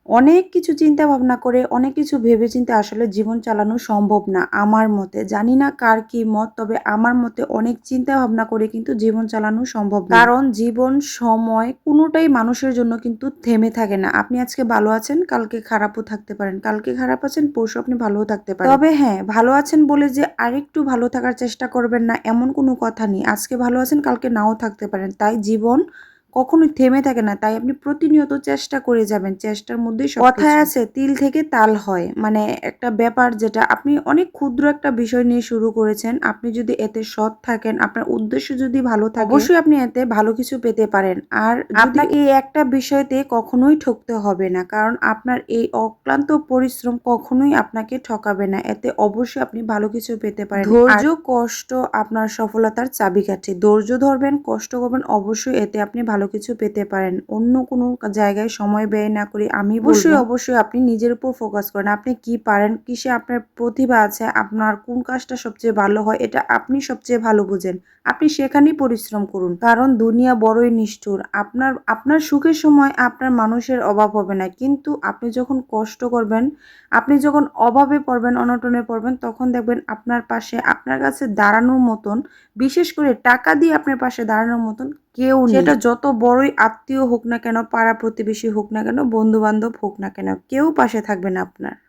অনেক কিছু চিন্তা ভাবনা করে অনেক কিছু ভেবেচিন্তে আসলে জীবন চালানো সম্ভব না আমার মতে। জানি না কার কি মত, তবে আমার মতে অনেক চিন্তা ভাবনা করে কিন্তু জীবন চালানো সম্ভব না। কারণ জীবন, সময় কোনোটাই মানুষের জন্য কিন্তু থেমে থাকে না। আপনি আজকে ভালো আছেন, কালকে খারাপও থাকতে পারেন। কালকে খারাপ আছেন, পরশু আপনি ভালোও থাকতে পারেন। তবে হ্যাঁ, ভালো আছেন বলে যে আরেকটু ভালো থাকার চেষ্টা করবেন না এমন কোনো কথা নেই। আজকে ভালো আছেন, কালকে নাও থাকতে পারেন। তাই জীবন কখনোই থেমে থাকে না। তাই আপনি প্রতিনিয়ত চেষ্টা করে যাবেন। চেষ্টার মধ্যেই সবকিছু। কথায় আছে তিল থেকে তাল হয়। মানে একটা ব্যাপার, যেটা আপনি অনেক ক্ষুদ্র একটা বিষয় নিয়ে শুরু করেছেন। আপনি যদি এতে সৎ থাকেন, আপনার উদ্দেশ্য যদি ভালো থাকে, অবশ্যই আপনি এতে ভালো কিছু পেতে পারেন। আর আপনাকে এই একটা বিষয়তে কখনোই ঠকতে হবে না। কারণ আপনার এই অক্লান্ত পরিশ্রম কখনোই আপনাকে ঠকাবে না। এতে অবশ্যই আপনি ভালো কিছু পেতে পারেন। ধৈর্য, কষ্ট আপনার সফলতার চাবিকাঠি। ধৈর্য ধরবেন, কষ্ট করবেন, অবশ্যই এতে আপনি ভালো কিছু পেতে পারেন। অন্য কোনো জায়গায় সময় ব্যয় না করে আমি অবশ্যই আপনি নিজের উপর ফোকাস করেন। আপনি কি পারেন, কিসে আপনার প্রতিভা আছে, আপনার কোন কাজটা সবচেয়ে ভালো হয়, এটা আপনি সবচেয়ে ভালো বুঝেন। আপনি সেখানেই পরিশ্রম করুন। কারণ দুনিয়া বড়ই নিষ্ঠুর। আপনার সুখের সময় আপনার মানুষের অভাব হবে না। কিন্তু আপনি যখন কষ্ট করবেন, আপনি যখন অভাবে পড়বেন, অনটনে পড়বেন, তখন দেখবেন আপনার পাশে, আপনার কাছে দাঁড়ানোর মতন, বিশেষ করে টাকা দিয়ে আপনার পাশে দাঁড়ানোর মতন কেউ নেই। সেটা যত বড়ই আত্মীয় হোক না কেন, পাড়া প্রতিবেশী হোক না কেন, বন্ধু বান্ধব হোক না কেন, কেউ পাশে থাকবে না আপনার।